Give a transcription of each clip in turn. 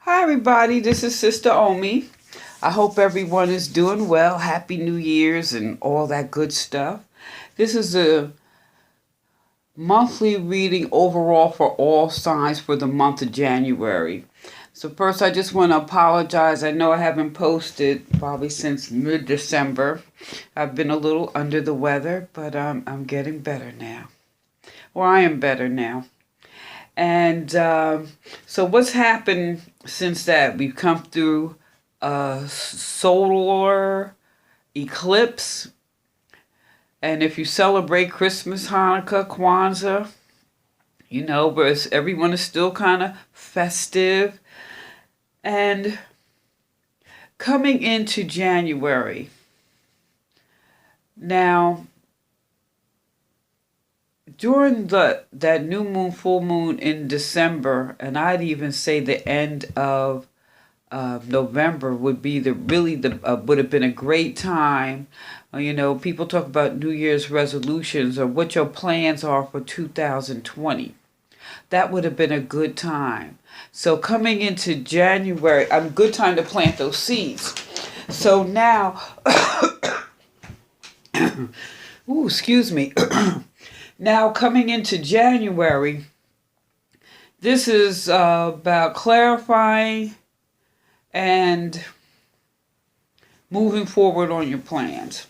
Hi, everybody. This is Sister Omi. I hope everyone is doing well. Happy New Year's and all that good stuff. This is a monthly reading overall for all signs for the month of January. So, first, I just want to apologize. I know I haven't posted probably since mid December. I've been a little under the weather, but I'm getting better now. Or I am better now. And so, what's happened since that? We've come through a solar eclipse. And if you celebrate Christmas, Hanukkah, Kwanzaa, but everyone is still kind of festive. And coming into January, now, during that new moon, full moon in December, and I'd even say the end of November would be would have been a great time. People talk about New Year's resolutions or what your plans are for 2020. That would have been a good time. So coming into January, a good time to plant those seeds. So now, ooh, excuse me. Now coming into January, this is about clarifying and moving forward on your plans.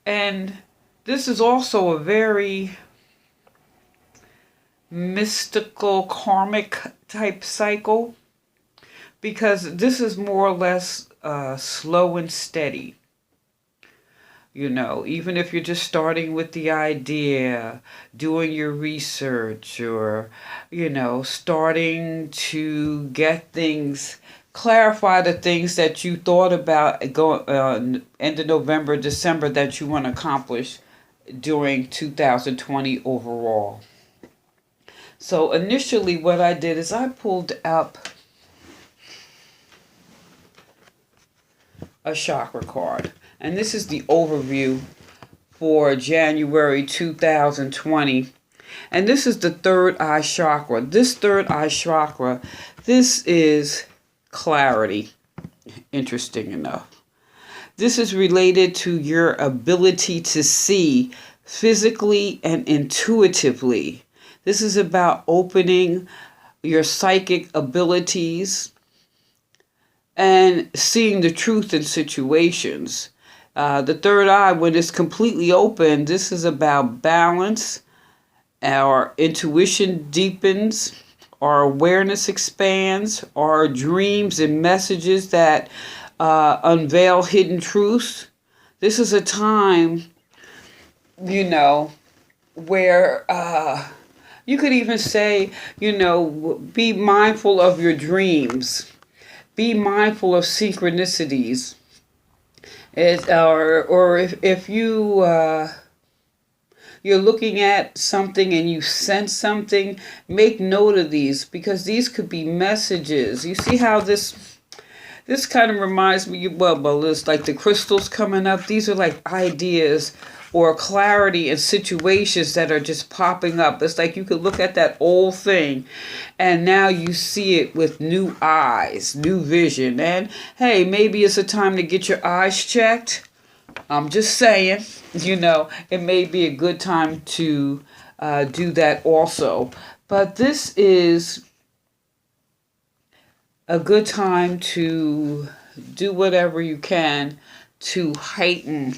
And this is also a very mystical, karmic type cycle because this is more or less slow and steady. Even if you're just starting with the idea, doing your research, or, starting to get things, clarify the things that you thought about end of November, December that you want to accomplish during 2020 overall. So initially what I did is I pulled up a chakra card. And this is the overview for January 2020. And this is the third eye chakra. This third eye chakra, this is clarity, interesting enough. This is related to your ability to see physically and intuitively. This is about opening your psychic abilities and seeing the truth in situations. The third eye, when it's completely open, this is about balance. Our intuition deepens, our awareness expands, our dreams and messages that unveil hidden truths. This is a time, where you could even say, be mindful of your dreams. Be mindful of synchronicities. Or if you're looking at something and you sense something, make note of these because these could be messages. You see how this kind of reminds me, well, it's like the crystals coming up. These are like ideas or clarity in situations that are just popping up. It's like you could look at that old thing and now you see it with new eyes, new vision. And hey, maybe it's a time to get your eyes checked. I'm just saying, it may be a good time to do that also. But this is a good time to do whatever you can to heighten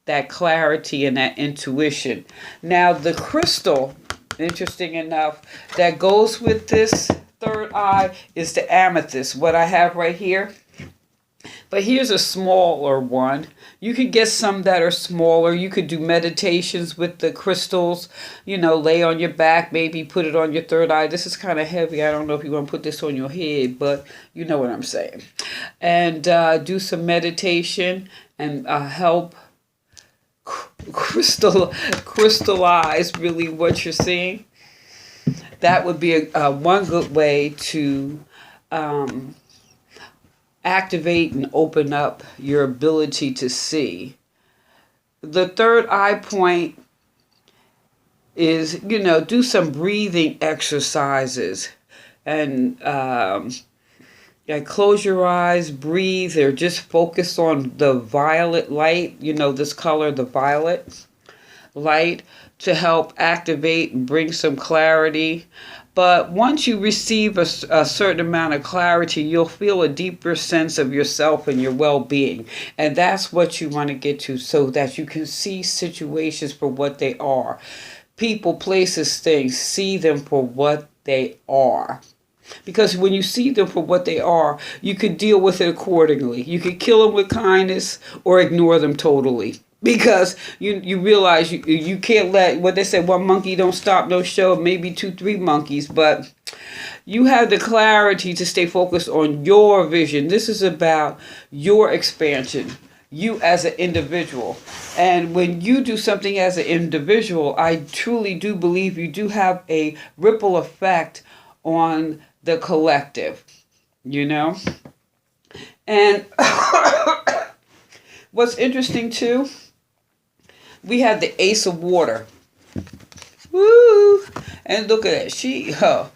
that clarity and that intuition. Now, the crystal, interesting enough, that goes with this third eye is the amethyst, what I have right here. But here's a smaller one. You could get some that are smaller. You could do meditations with the crystals, lay on your back, maybe put it on your third eye. This is kind of heavy. I don't know if you want to put this on your head, but you know what I'm saying. And do some meditation and help crystallize really what you're seeing. That would be one good way to activate and open up your ability to see. The third eye point is, do some breathing exercises And yeah, close your eyes, breathe, or just focus on the violet light, this color, the violet light, to help activate and bring some clarity. But once you receive a certain amount of clarity, you'll feel a deeper sense of yourself and your well-being. And that's what you want to get to, so that you can see situations for what they are. People, places, things, see them for what they are. Because when you see them for what they are, you can deal with it accordingly. You can kill them with kindness or ignore them totally. Because you realize you can't let, what they say, one monkey don't stop no show, maybe 2-3 monkeys. But you have the clarity to stay focused on your vision. This is about your expansion, you as an individual. And when you do something as an individual, I truly do believe you do have a ripple effect on the collective, And what's interesting too, we have the Ace of Water. Woo! And look at that.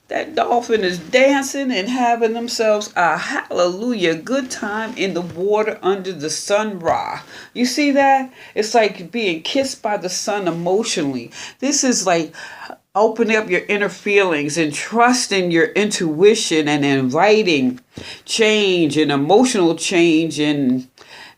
That dolphin is dancing and having themselves a hallelujah good time in the water under the sun Ra. You see that? It's like being kissed by the sun emotionally. This is like opening up your inner feelings and trusting your intuition and inviting change and emotional change and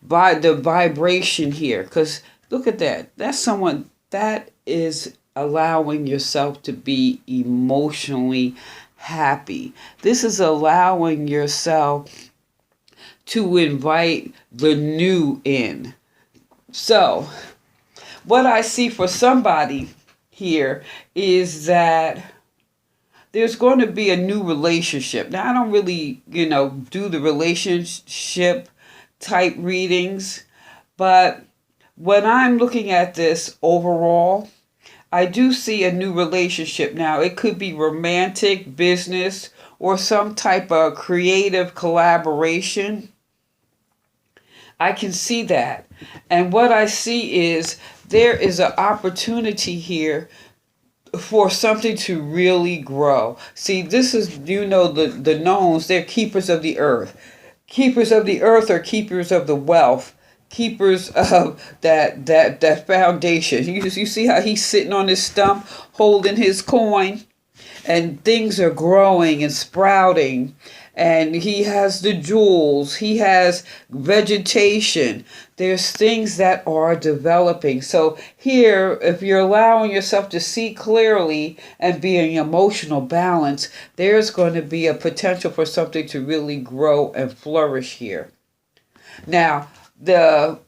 by the vibration here. Because look at that. That's someone that is allowing yourself to be emotionally happy. This is allowing yourself to invite the new in. So, what I see for somebody here is that there's going to be a new relationship. Now, I don't really, do the relationship type readings, but when I'm looking at this overall, I do see a new relationship. Now, it could be romantic, business, or some type of creative collaboration. I can see that. And what I see is there is an opportunity here for something to really grow. See, this is, the gnomes, they're keepers of the earth. Keepers of the earth are keepers of the wealth. Keepers of that foundation. You see how he's sitting on his stump holding his coin, and things are growing and sprouting, and he has the jewels, he has vegetation, there's things that are developing. So here, if you're allowing yourself to see clearly and be in emotional balance, there's going to be a potential for something to really grow and flourish here. Now, let's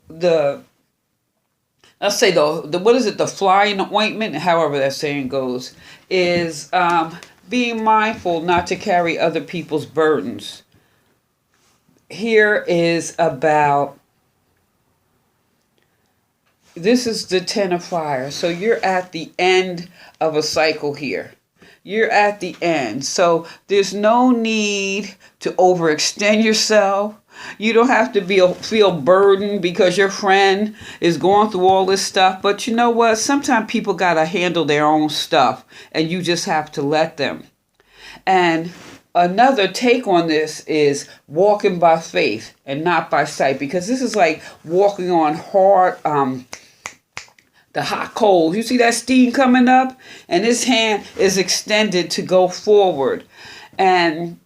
say the what is it, the flying ointment, however that saying goes, is being mindful not to carry other people's burdens. Here is about, this is the 10 of fire. So you're at the end of a cycle here. You're at the end. So there's no need to overextend yourself. You don't have to feel burdened because your friend is going through all this stuff. But you know what? Sometimes people got to handle their own stuff, and you just have to let them. And another take on this is walking by faith and not by sight, because this is like walking on hard, the hot coals. You see that steam coming up, and his hand is extended to go forward. And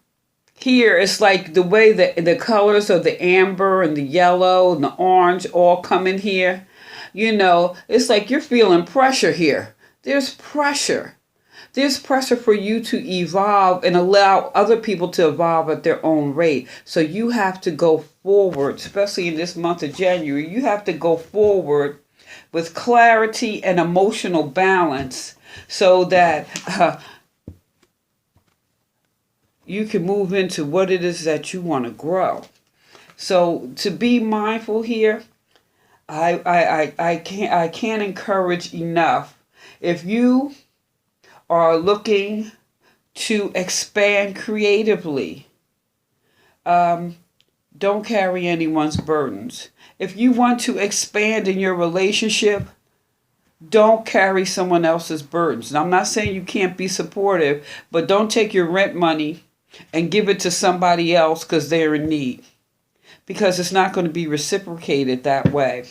here, it's like the way the colors of the amber and the yellow and the orange all come in here. It's like you're feeling pressure here. There's pressure. There's pressure for you to evolve and allow other people to evolve at their own rate. So you have to go forward, especially in this month of January. You have to go forward with clarity and emotional balance so that you can move into what it is that you want to grow. So to be mindful here, I can't encourage enough. If you are looking to expand creatively, don't carry anyone's burdens. If you want to expand in your relationship, Don't carry someone else's burdens. Now, I'm not saying you can't be supportive, but don't take your rent money and give it to somebody else because they're in need, because it's not going to be reciprocated that way.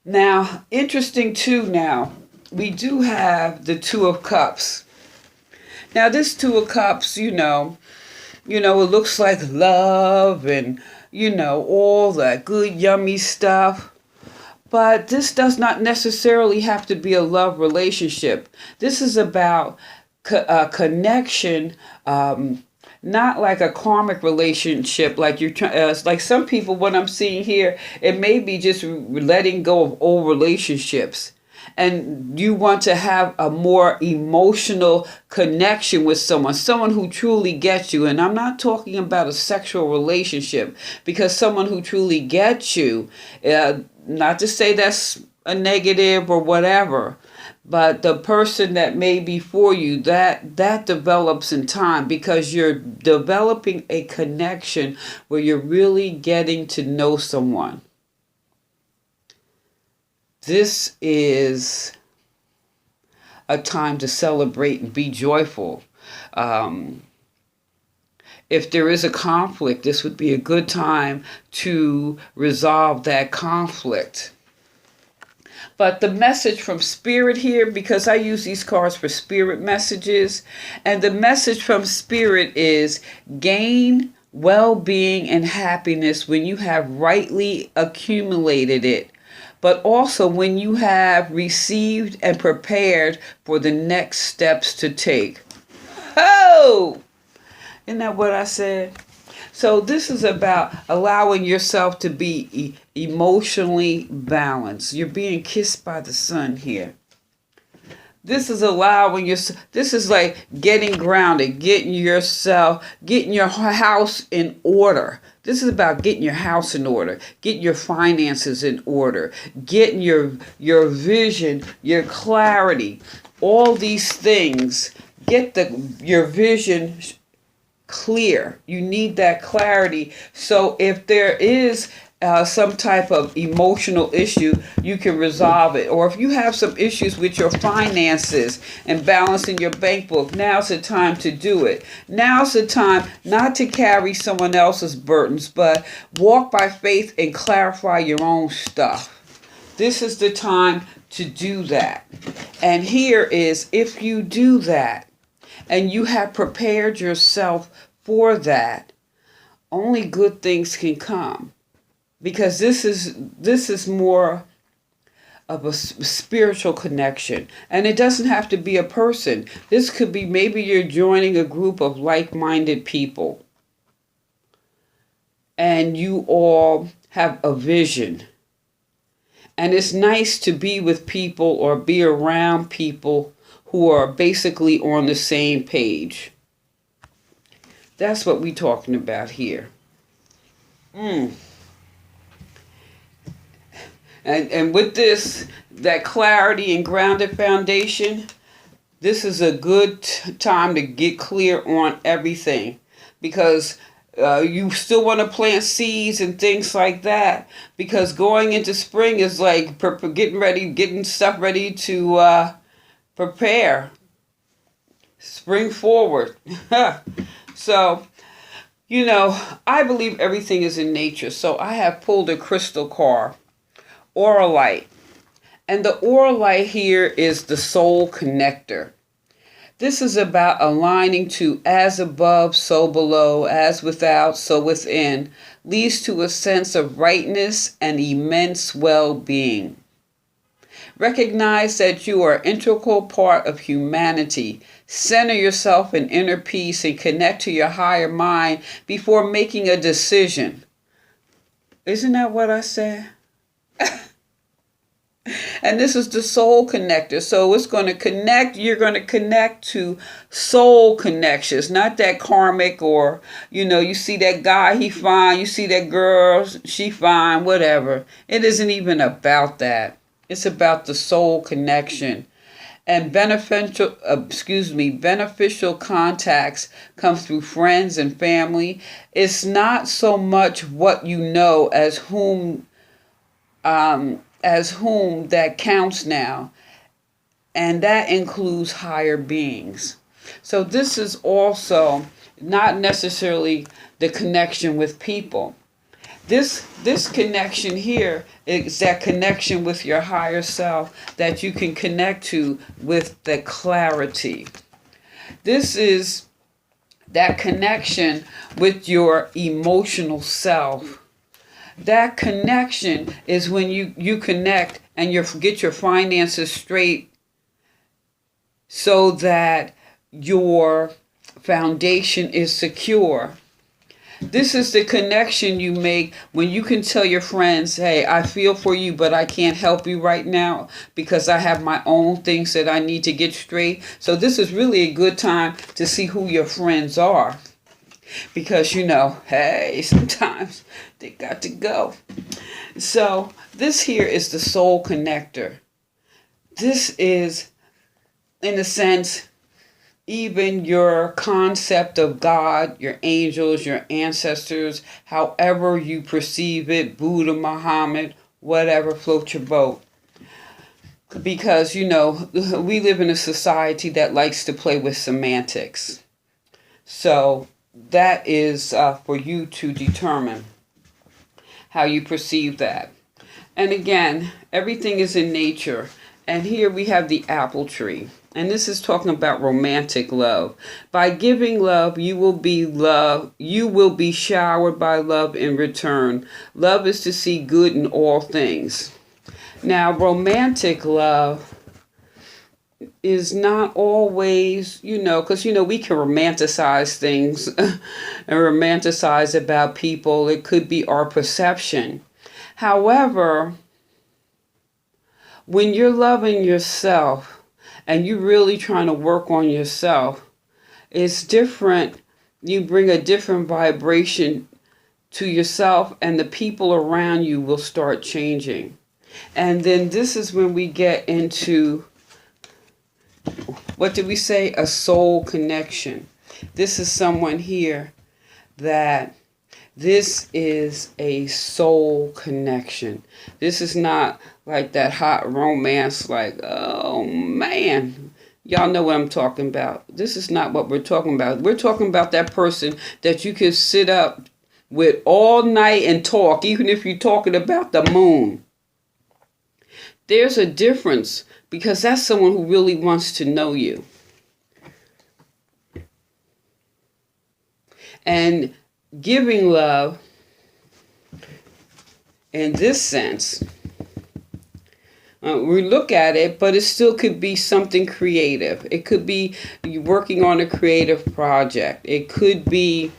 Now, interesting too, now, we do have the Two of Cups. Now, this Two of Cups, it looks like love and, all that good, yummy stuff. But this does not necessarily have to be a love relationship. This is about a connection, not like a karmic relationship. Like like some people, what I'm seeing here, it may be just letting go of old relationships. And you want to have a more emotional connection with someone who truly gets you. And I'm not talking about a sexual relationship, because someone who truly gets you, not to say that's a negative or whatever, but the person that may be for you, that develops in time, because you're developing a connection where you're really getting to know someone. This is a time to celebrate and be joyful. If there is a conflict, this would be a good time to resolve that conflict. But the message from Spirit here, because I use these cards for Spirit messages, and the message from Spirit is gain well-being and happiness when you have rightly accumulated it, but also when you have received and prepared for the next steps to take. Oh! Isn't that what I said? So this is about allowing yourself to be emotionally balanced. You're being kissed by the sun here. This is allowing this is like getting grounded, getting your house in order. This is about getting your house in order, getting your finances in order, getting your vision, your clarity, all these things. Get your vision clear. You need that clarity. So if there is some type of emotional issue, you can resolve it. Or if you have some issues with your finances and balancing your bank book, now's the time to do it. Now's the time not to carry someone else's burdens, but walk by faith and clarify your own stuff. This is the time to do that. And here is, if you do that and you have prepared yourself for that, only good things can come. Because this is more of a spiritual connection. And it doesn't have to be a person. This could be, maybe you're joining a group of like-minded people, and you all have a vision. And it's nice to be with people or be around people who are basically on the same page. That's what we're talking about here. And with this, that clarity and grounded foundation, this is a good time to get clear on everything, because you still want to plant seeds and things like that, because going into spring is like getting stuff ready to prepare. Spring forward. So, I believe everything is in nature. So I have pulled a crystal card, Auralite. And the Auralite here is the soul connector. This is about aligning to as above, so below, as without, so within, leads to a sense of rightness and immense well-being. Recognize that you are an integral part of humanity. Center yourself in inner peace and connect to your higher mind before making a decision. Isn't that what I said? And this is the soul connector. So it's going to connect. You're going to connect to soul connections, not that karmic, or, you see that guy, he fine. You see that girl, she fine, whatever. It isn't even about that. It's about the soul connection. And beneficial contacts come through friends and family. It's not so much what you know as as whom that counts now, and that includes higher beings. So this is also not necessarily the connection with people. This connection here is that connection with your higher self that you can connect to with the clarity. This is that connection with your emotional self. That connection is when you connect and you get your finances straight so that your foundation is secure. This is the connection you make when you can tell your friends, hey, I feel for you, but I can't help you right now because I have my own things that I need to get straight. So this is really a good time to see who your friends are. Because, hey, sometimes they got to go. So this here is the soul connector. This is, in a sense, even your concept of God, your angels, your ancestors, however you perceive it, Buddha, Muhammad, whatever, float your boat. Because, we live in a society that likes to play with semantics. So that is for you to determine how you perceive that. And again, everything is in nature. And here we have the apple tree. And this is talking about romantic love. By giving love, you will be loved. You will be showered by love in return. Love is to see good in all things. Now, romantic love is not always, because, we can romanticize things and romanticize about people. It could be our perception. However, when you're loving yourself, and you're really trying to work on yourself, it's different. You bring a different vibration to yourself, and the people around you will start changing. And then this is when we get into, what did we say? A soul connection. This is someone here that this is a soul connection. This is not like that hot romance, like, oh man, y'all know what I'm talking about. This is not what we're talking about. We're talking about that person that you can sit up with all night and talk, even if you're talking about the moon. There's a difference, because that's someone who really wants to know you. And giving love, in this sense, we look at it, but it still could be something creative. It could be you working on a creative project. It could be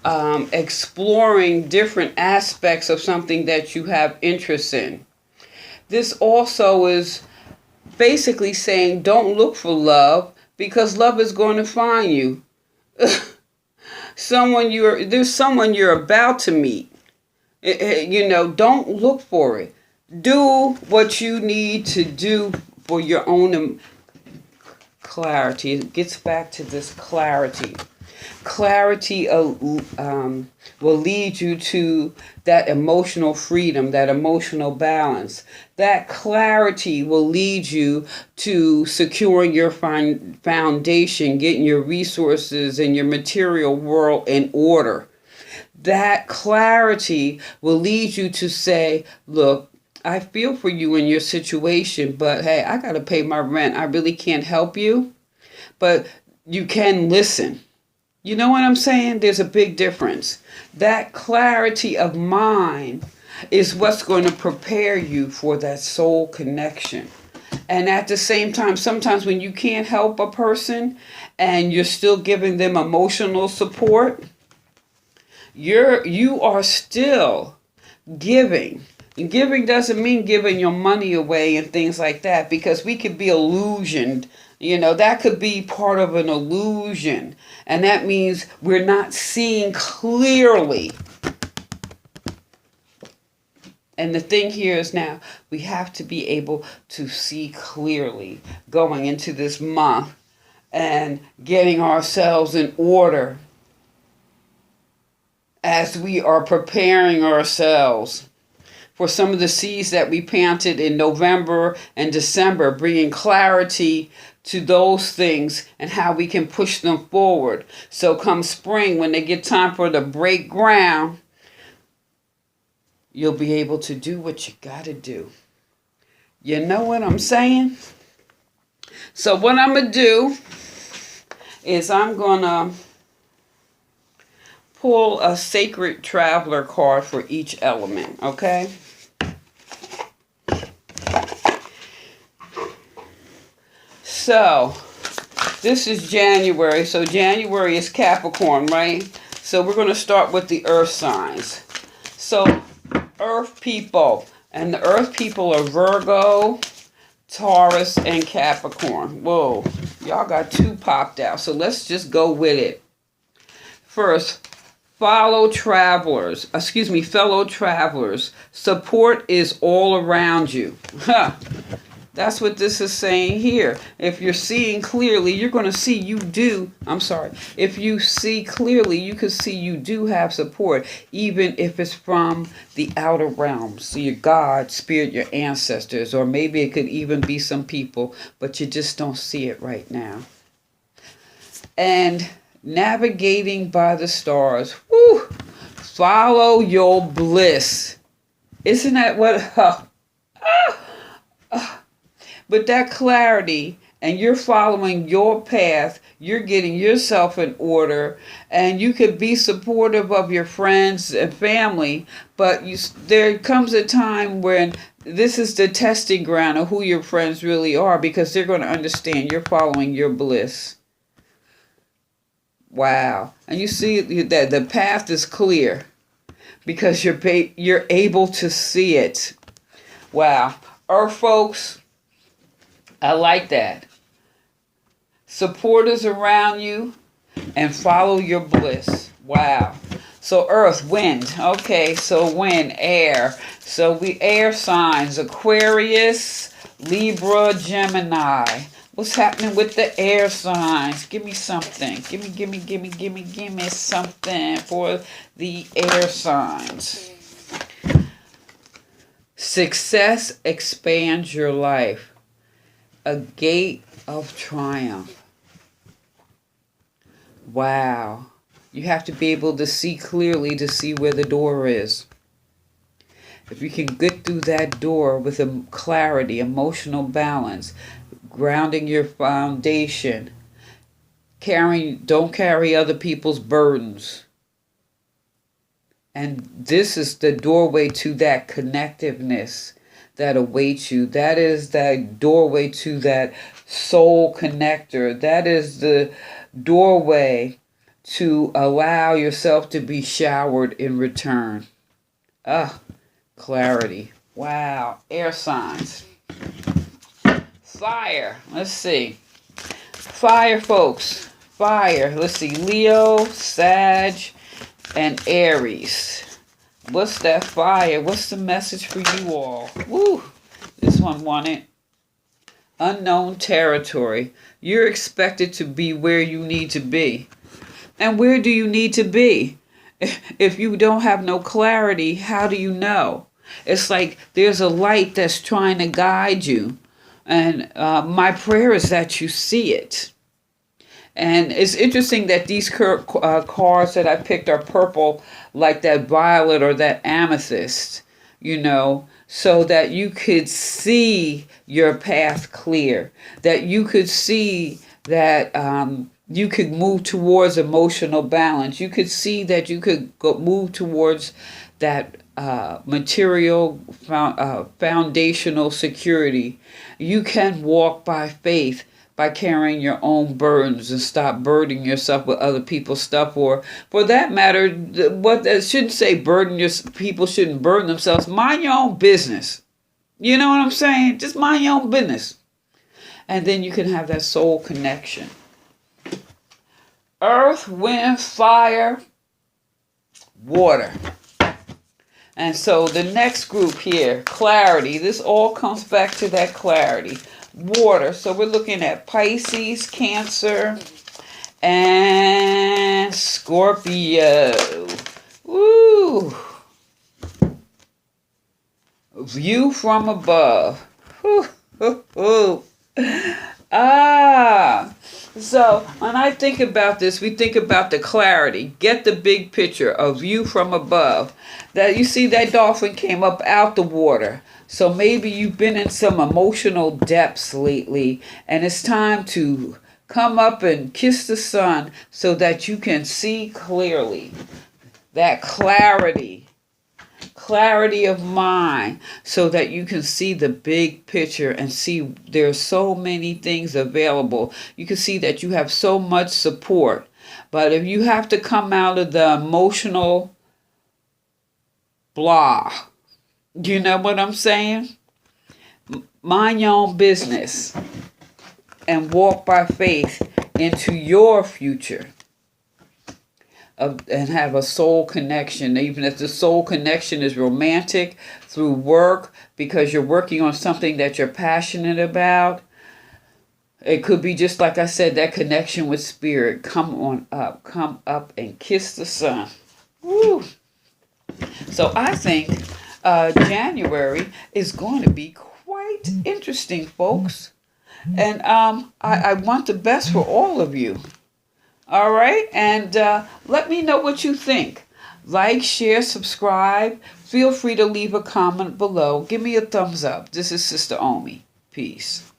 exploring different aspects of something that you have interest in. This also is basically saying don't look for love, because love is going to find you. There's someone you're about to meet. Don't look for it. Do what you need to do for your own clarity. It gets back to this clarity. Clarity will lead you to that emotional freedom, that emotional balance. That clarity will lead you to securing your foundation, getting your resources and your material world in order. That clarity will lead you to say, look, I feel for you in your situation, but hey, I got to pay my rent. I really can't help you, but you can listen. You know what I'm saying? There's a big difference. That clarity of mind is what's going to prepare you for that soul connection. And at the same time, sometimes when you can't help a person and you're still giving them emotional support, you are still giving. And giving doesn't mean giving your money away and things like that, because we could be illusioned. That could be part of an illusion. And that means we're not seeing clearly. And the thing here is now we have to be able to see clearly going into this month and getting ourselves in order as we are preparing ourselves for some of the seeds that we planted in November and December, bringing clarity to those things and how we can push them forward. So come spring, when they get time for the break ground, you'll be able to do what you got to do. You know what I'm saying? So what I'm going to do is I'm going to pull a sacred traveler card for each element, okay? So, this is January. So January is Capricorn, right? So we're going to start with the earth signs. So, earth people. And the earth people are Virgo, Taurus, and Capricorn. Whoa, y'all got two popped out. So let's just go with it. First, fellow travelers. Support is all around you. That's what this is saying here. If you're seeing clearly, you're going to see if you see clearly, you can see you do have support, even if it's from the outer realms. So your God, spirit, your ancestors, or maybe it could even be some people, but you just don't see it right now. And navigating by the stars. Woo! Follow your bliss. Isn't that what... But that clarity, and you're following your path, you're getting yourself in order, and you could be supportive of your friends and family, but there comes a time when this is the testing ground of who your friends really are, because they're going to understand you're following your bliss. Wow. And you see that the path is clear because you're able to see it. Wow. Earth folks, I like that. Supporters around you and follow your bliss. Wow. So earth, wind. Okay, so wind, air. So we air signs, Aquarius, Libra, Gemini. What's happening with the air signs? Give me something. Give me something for the air signs. Success expands your life. A gate of triumph. Wow. You have to be able to see clearly to see where the door is. If you can get through that door with a clarity, emotional balance, grounding your foundation, don't carry other people's burdens. And this is the doorway to that connectiveness that awaits you. That is that doorway to that soul connector. That is the doorway to allow yourself to be showered in return. Clarity. Wow. Air signs. Fire. Let's see. Fire, folks. Fire. Let's see. Leo, Sag, and Aries. What's that fire? What's the message for you all? Woo! This one wanted. Unknown territory. You're expected to be where you need to be. And where do you need to be? If you don't have no clarity, how do you know? It's like there's a light that's trying to guide you. And my prayer is that you see it. And it's interesting that these cards that I picked are purple, like that violet or that amethyst, so that you could see your path clear, that you could see that you could move towards emotional balance. You could see that you could move towards that material foundational security. You can walk by faith, by carrying your own burdens, and stop burdening yourself with other people's stuff. Or for that matter, people shouldn't burden themselves. Mind your own business. You know what I'm saying? Just mind your own business. And then you can have that soul connection. Earth, wind, fire, water. And so the next group here, clarity. This all comes back to that clarity. Water. So we're looking at Pisces, Cancer, and Scorpio. Woo! View from above. Whew, whew, whew. Ah, so when I think about this, we think about the clarity. Get the big picture, a view from above. That you see that dolphin came up out the water. So maybe you've been in some emotional depths lately, and it's time to come up and kiss the sun so that you can see clearly. That clarity of mind, so that you can see the big picture and see there's so many things available. You can see that you have so much support. But if you have to come out of the emotional blah, you know what I'm saying? Mind your own business and walk by faith into your future. And have a soul connection, even if the soul connection is romantic through work because you're working on something that you're passionate about. It could be just like I said, that connection with spirit. Come up and kiss the sun. Woo. So I think January is going to be quite interesting, folks. And I want the best for all of you. All right, and let me know what you think. Like, share, subscribe. Feel free to leave a comment below. Give me a thumbs up. This is Sister Omi. Peace.